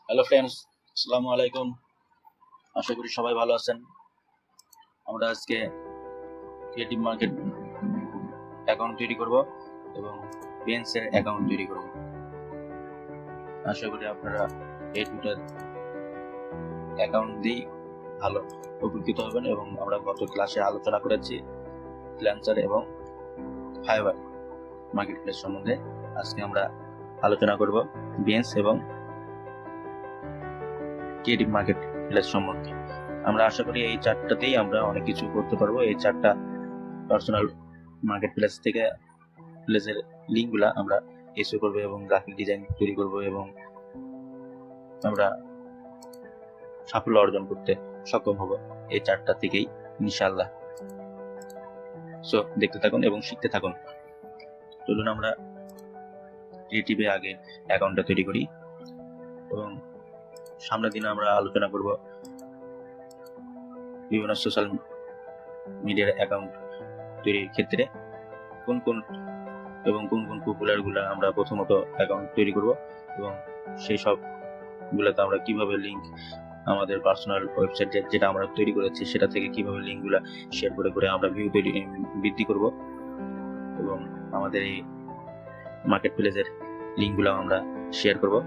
Hello friends, আসসালামু আলাইকুম। আশা করি সবাই ভালো আছেন। আমরা আজকে ক্রিয়েটিভ মার্কেট অ্যাকাউন্ট তৈরি করব এবং বেন্সের অ্যাকাউন্ট তৈরি করব। আশা করি আপনারা এই দুটার অ্যাকাউন্ট দিয়ে ভালো উপকৃত হবেন এবং আমরা গত ক্লাসে আলোচনা করেছি ফ্রিল্যান্সার এবং ফাইবার মার্কেট প্লেস সম্বন্ধে। আজকে আমরা আলোচনা করব বেন্স এবং ক্রিয়েটিভ মার্কেট প্লেস সম্বন্ধে। আমরা আশা করি এই চারটাতেই আমরা অনেক কিছু করতে পারবো। এই চারটা পার্সোনাল মার্কেট প্লেস থেকে প্লেসের লিঙ্কগুলা আমরা এসইও করব এবং গ্রাফিক ডিজাইন তৈরি করব এবং আমরা সাফল্য অর্জন করতে সক্ষম হব এই চারটা থেকেই ইনশাআল্লাহ। সো দেখতে থাকুন এবং শিখতে থাকুন। চলুন আমরা ক্রিয়েটিভে আগে অ্যাকাউন্টটা তৈরি করি এবং সামনের দিনে আমরা আলোচনা করব বিভিন্ন সোশ্যাল মিডিয়ার অ্যাকাউন্ট তৈরির ক্ষেত্রে কোন কোন পপুলারগুলা আমরা প্রথমত অ্যাকাউন্ট তৈরি করব এবং সেই সবগুলোতে আমরা কিভাবে লিঙ্ক আমাদের পার্সোনাল ওয়েবসাইট যেটা আমরা তৈরি করেছি সেটা থেকে কিভাবে লিঙ্কগুলা শেয়ার করে করে আমরা ভিউ বৃদ্ধি করব এবং আমাদের এই মার্কেট প্লেসের লিঙ্কগুলো আমরা শেয়ার করব।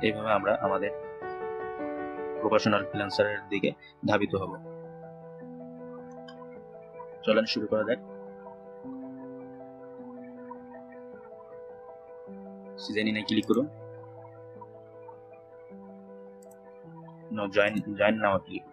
এইভাবে আমরা আমাদের প্রফেশনাল ফ্রিল্যান্সারের দিকে ধাবিত হব। চলেন শুরু করা যাক। সিজন ইনে ক্লিক করুন, জয়েন নাও ক্লিক।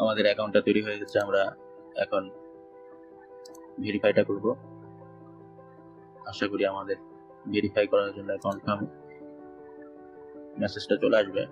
আমাদের অ্যাকাউন্টটা তৈরি হয়ে গেছে। আমরা এখন ভেরিফাইটা করব। আশা করি আমাদের ভেরিফাই করার জন্য কনফার্ম মেসেজটা চলে আসবে।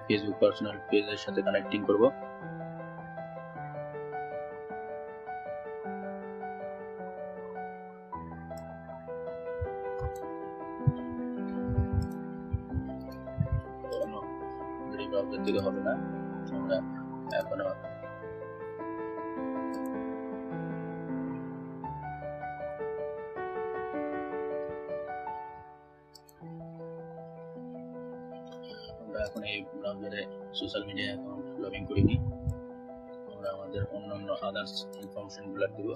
ফেসবুক পার্সোনাল পেজের সাথে কানেক্টিং করব। ব্রাউজার থেকে হবে না, আমরা এখনো এই ব্রাউজারে social media account log in করিনি। আমরা আমাদের অন্যান্য আদার্স ইনফরমেশন গুলো দিব।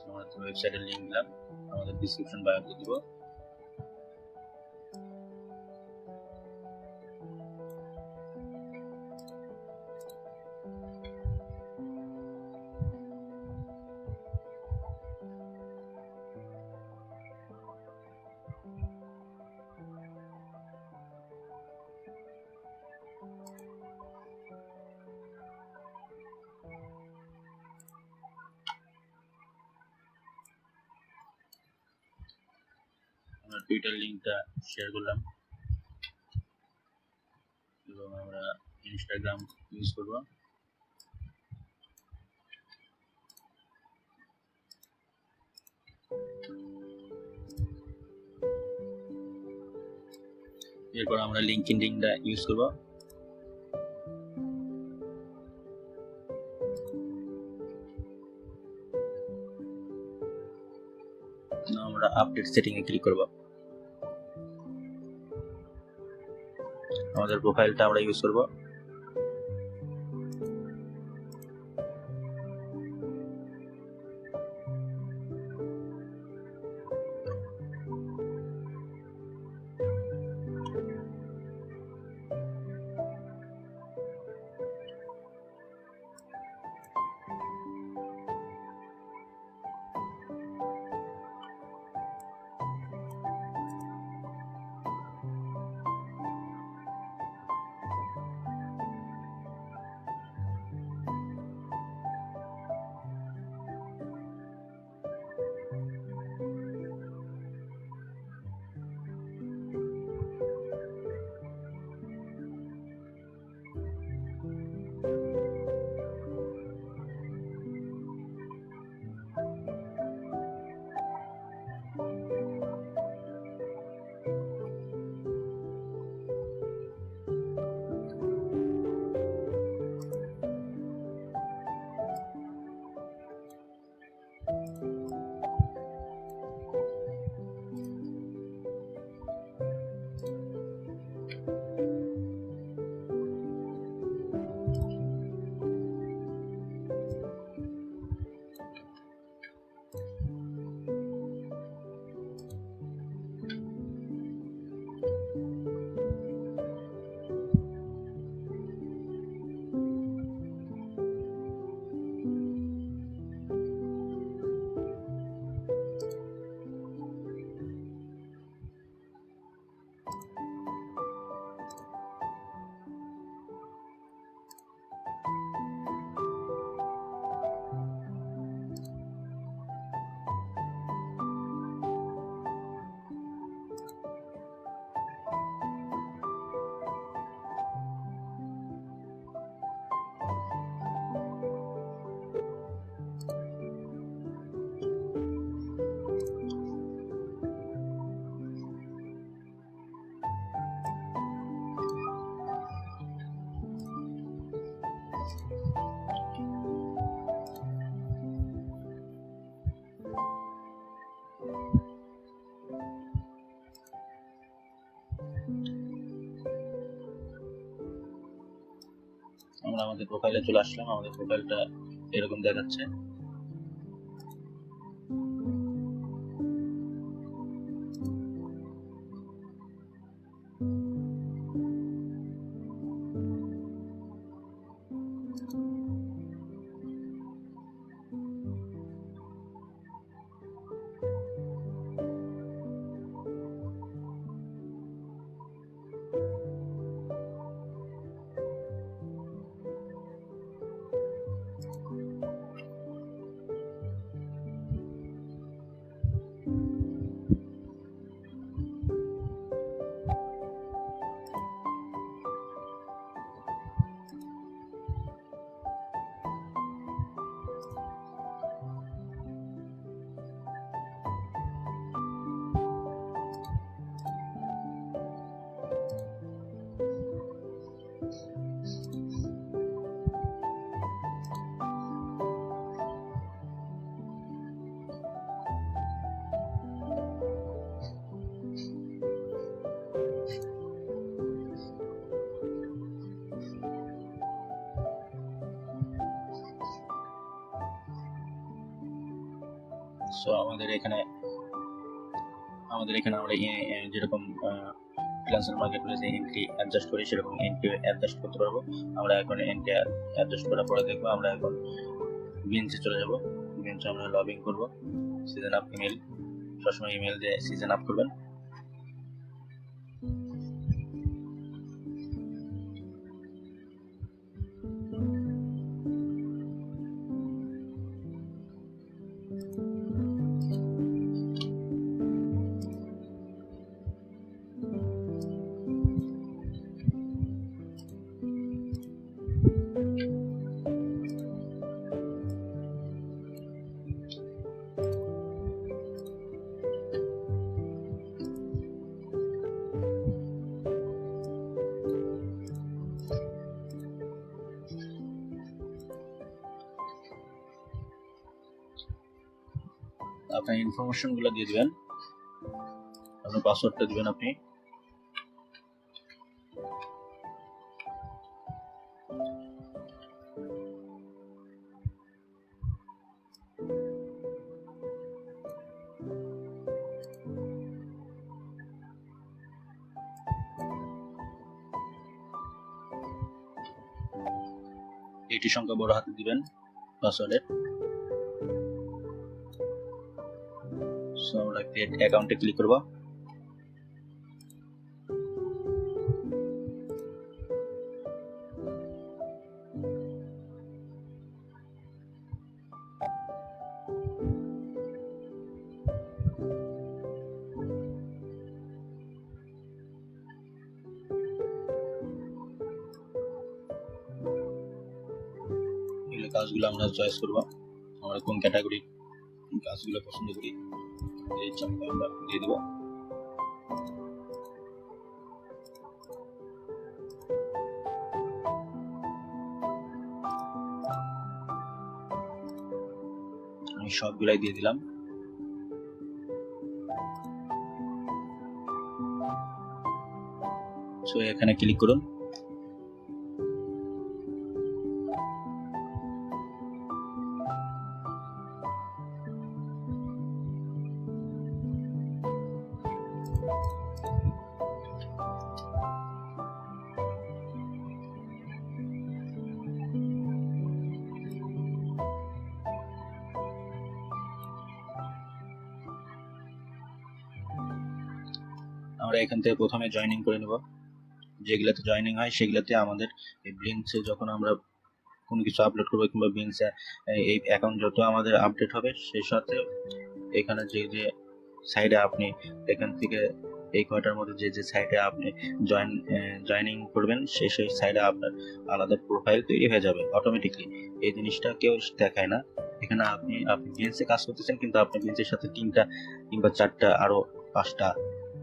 আমাদের ওয়েবসাইটের লিঙ্ক দিলাম, আমাদের ডিসক্রিপশন বায়োতে দিব। আমরা টুইটার লিঙ্কটা শেয়ার করলাম এবং আমরা ইনস্টাগ্রাম ইউজ করব। এরপর আমরা লিঙ্কডইন লিঙ্কটা ইউজ করব। আমরা আপডেট সেটিং এ ক্লিক করব। আমাদের প্রোফাইলটা আমরা ইউজ করব। আমরা আমাদের প্রোফাইলে চলে আসলাম। আমাদের প্রোফাইলটা এরকম দেখাচ্ছে। সো আমাদের এখানে আমরা যেরকম ফ্রিল্যান্সার মার্কেটপ্লেসে এন্ট্রি অ্যাডজাস্ট করি সেরকম এন্ট্রি অ্যাডজাস্ট করতে পারবো। আমরা এখন এন্ট্রি অ্যাডজাস্ট করার পরে দেখবো। আমরা এখন বিএনসি চলে যাব। বিএনসি আমরা লগ ইন করবো। সিজন আপ ইমেল, সবসময় ইমেল দিয়ে সিজন আপ করবেন। আপনার ইনফরমেশন গুলো দিয়ে দিবেন, আপনার পাসওয়ার্ডটা দিবেন আপনি। এটি সংখ্যা বড় হাতে দিবেন পাসওয়ার্ডের। সো আমরা ক্রিয়েট অ্যাকাউন্টে ক্লিক করব। এগুলো কাজগুলো আমরা চয়েস করব, আমরা কোন ক্যাটাগরি কাজগুলো পছন্দ করি এই সংখ্যা আমরা দিয়ে দেব। আমি সবগুলাই দিয়ে দিলাম। সো এখানে ক্লিক করুন। আমরা এখান থেকে প্রথমে জয়েনিং করে নেব। যেগুলাতে জয়েনিং হয় সেগুলাতে আমাদের এই ব্লিঙ্কসে যখন আমরা কোনো কিছু আপলোড করবো কিংবা ব্লিঙ্কসে এই অ্যাকাউন্ট যত আমাদের আপডেট হবে সেই সাথে এখানে যে যে সাইডে আপনি এখান থেকে এই কয়টার মধ্যে যে যে সাইডে আপনি জয়েনিং করবেন সেই সাইডে আপনার আলাদা প্রোফাইল তৈরি হয়ে যাবে অটোমেটিকলি। এই জিনিসটা কেউ দেখায় না। এখানে আপনি ব্লিঙ্কসে কাজ করতেছেন কিন্তু আপনি ব্লিঙ্কসের সাথে 3টা কিংবা 4টা আরো 5টা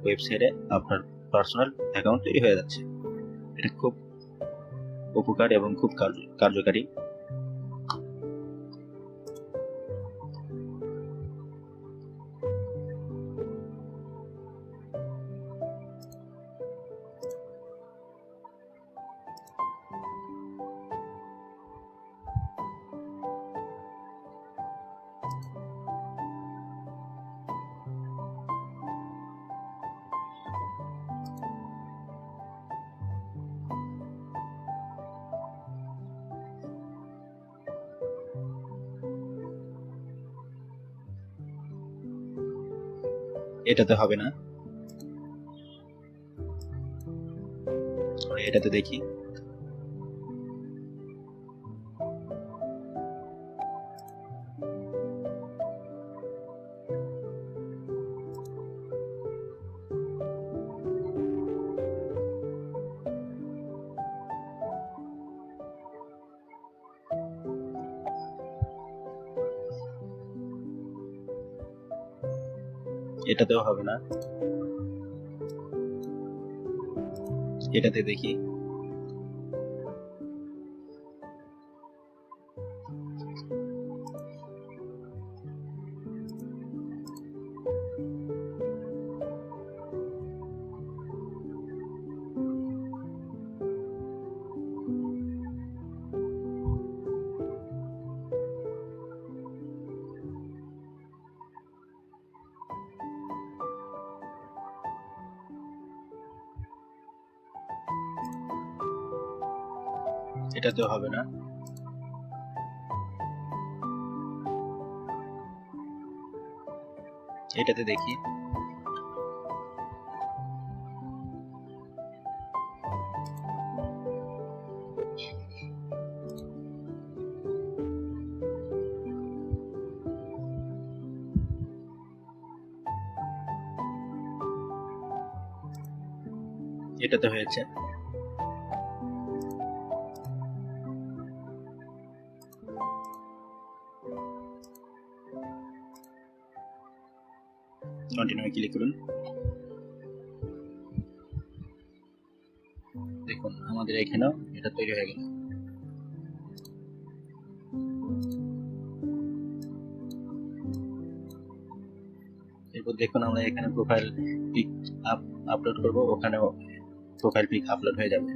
ওয়েবসাইটে আপনার পার্সোনাল অ্যাকাউন্ট তৈরি হয়ে যাচ্ছে। এটা খুব উপকার এবং খুব কার্যকারী। এটাতে হবে না, এটাতে দেখি। এটাতেও হবে না, এটাতে দেখি। এটাতেও হবে না, এটাতে দেখি। এটাতে হয়েছে। কন্টিনিউ ক্লিক করুন। দেখুন আমাদের এখানেও এটা তৈরি হয়ে গেল। দেখুন আমরা এখানে প্রোফাইল পিক আপলোড করব, ওখানেও প্রোফাইল পিক আপলোড হয়ে যাবে।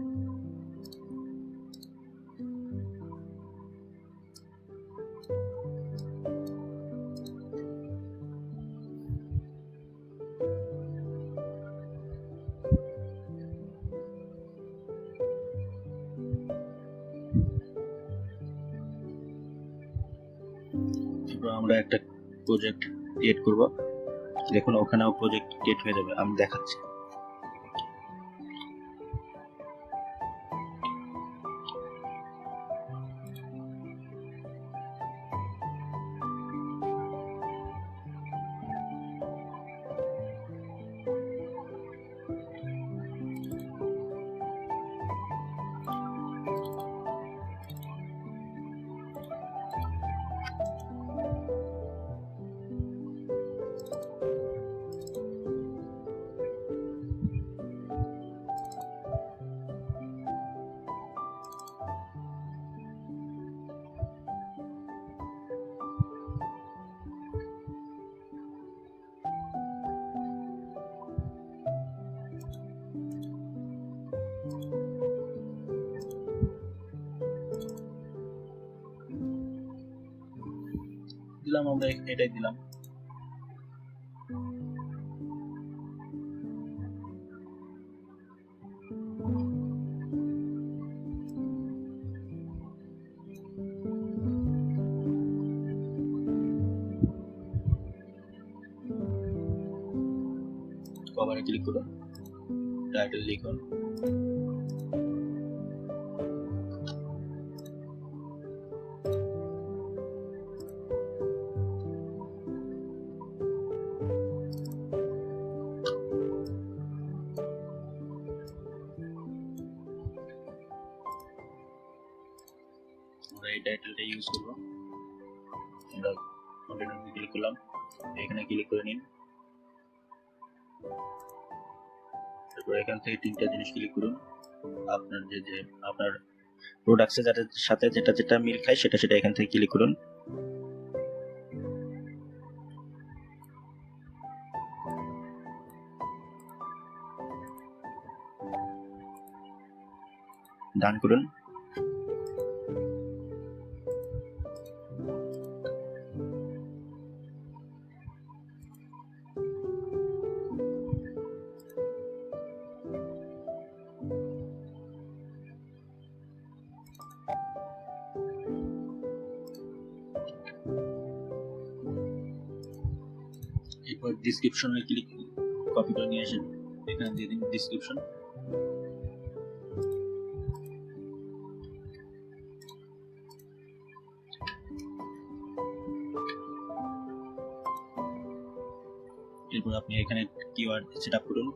আমরা একটা প্রজেক্ট ক্রিয়েট করব, দেখুন ওখানেও প্রজেক্ট ক্রিয়েট হয়ে যাবে, আমি দেখাচ্ছি। দিলাম, আমরা এটাই দিলাম। কভারে ক্লিক করুন, টাইটেল লিখুন, আমরা এই টাইটেলটা ইউজ করব। আমরা কন্টেন্টে ক্লিক করলাম, এখানে ক্লিক করে নিন, তারপর এখান থেকে তিনটা জিনিস ক্লিক করুন। আপনার যে আপনার প্রোডাক্টসের সাথে যেটা মিল খায় সেটা এখান থেকে ক্লিক করুন। ডান করুন। এরপর ডেসক্রিপশনে ক্লিক, কপি করে নিয়ে আসেন, এখানে দিয়ে দিন ডেসক্রিপশন। এরপর আপনি এখানে কিওয়ার্ড সেটআপ করুন।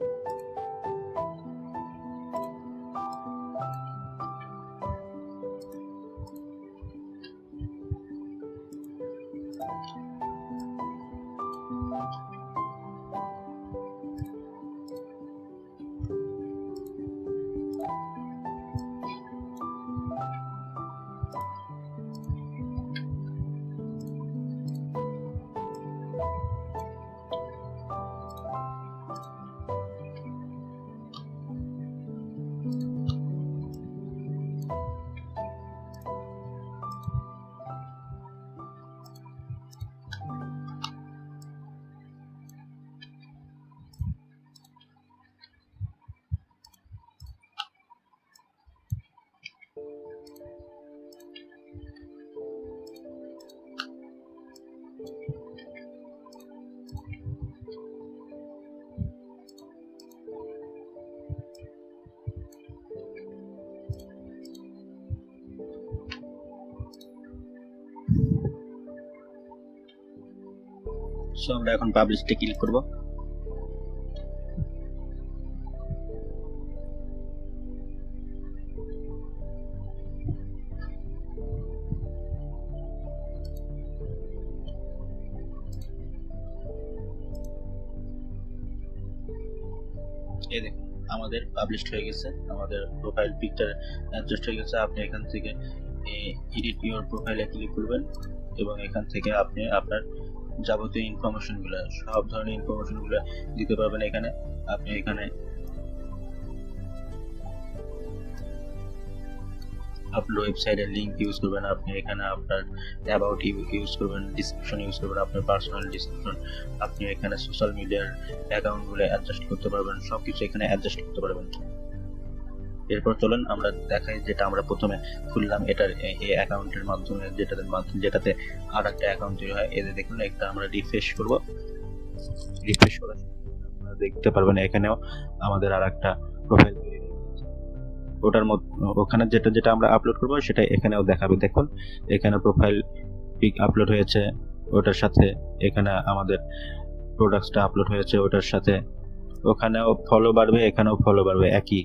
সো আমরা এখন পাবলিশে ক্লিক করব। এই দেখুন আমাদের পাবলিশড হয়ে গেছে, আমাদের প্রোফাইল পিকচার অ্যাডজাস্ট হয়ে গেছে। আপনি এখান থেকে এডিট ইওর প্রোফাইলে ক্লিক করবেন এবং এখান থেকে আপনি আপনার যাবতীয় ইনফরমেশনগুলো, সব ধরনের ইনফরমেশনগুলো দিতে পারবেন এখানে। আপনি এখানে আপনার ওয়েবসাইটের লিংক ইউজ করবেন, আপনি এখানে আপনার অ্যাবাউট ইউজ করবেন, ডিসক্রিপশন ইউজ করবেন, আপনার পার্সোনাল ডিসক্রিপশন, আপনি এখানে সোশ্যাল মিডিয়ার অ্যাকাউন্টগুলো অ্যাডজাস্ট করতে পারবেন, সবকিছু এখানে অ্যাডজাস্ট করতে পারবেন। এরপর চলুন আমরা দেখাই যেটা আমরা প্রথমে খুললাম, এটার এই অ্যাকাউন্টের মাধ্যমে, যেটাতে আর একটা অ্যাকাউন্ট তৈরি হয়। এতে দেখুন একটা আমরা রিফ্রেশ করব, রিফ্রেশ করে আপনারা দেখতে পারবেন এখানেও আমাদের আর একটা প্রোফাইল তৈরি হয়ে গেছে। ওখানে যেটা আমরা আপলোড করব সেটা এখানেও দেখাবে। দেখুন এখানে প্রোফাইল পিক আপলোড হয়েছে, ওটার সাথে এখানে আমাদের প্রোডাক্টসটা আপলোড হয়েছে, ওটার সাথে ওখানেও ফলো বাড়বে, এখানেও ফলো বাড়বে, একই।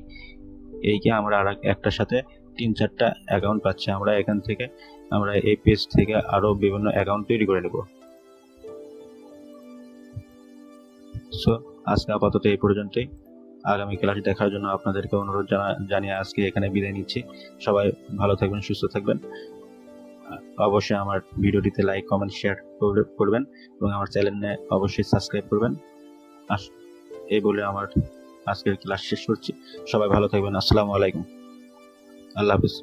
এই কি আমরা আর একটার সাথে 3-4টা অ্যাকাউন্ট পাচ্ছি। আমরা এখান থেকে আমরা এই পেজ থেকে আরো বিভিন্ন অ্যাকাউন্ট তৈরি করে নেব। সো আজকে আপাতত এই পর্যন্তই। আগামী ক্লাস দেখার জন্য আপনাদেরকে অনুরোধ জানিয়ে আজকে এখানে বিদায় নিচ্ছি। সবাই ভালো থাকবেন, সুস্থ থাকবেন। অবশ্যই আমার ভিডিওটিতে লাইক, কমেন্ট, শেয়ার করবেন এবং আমার চ্যানেলে অবশ্যই সাবস্ক্রাইব করবেন। এই বলে আমার আজকের ক্লাস শেষ করছি। সবাই ভালো থাকবেন। আসসালামু আলাইকুম। আল্লাহ হাফিজ।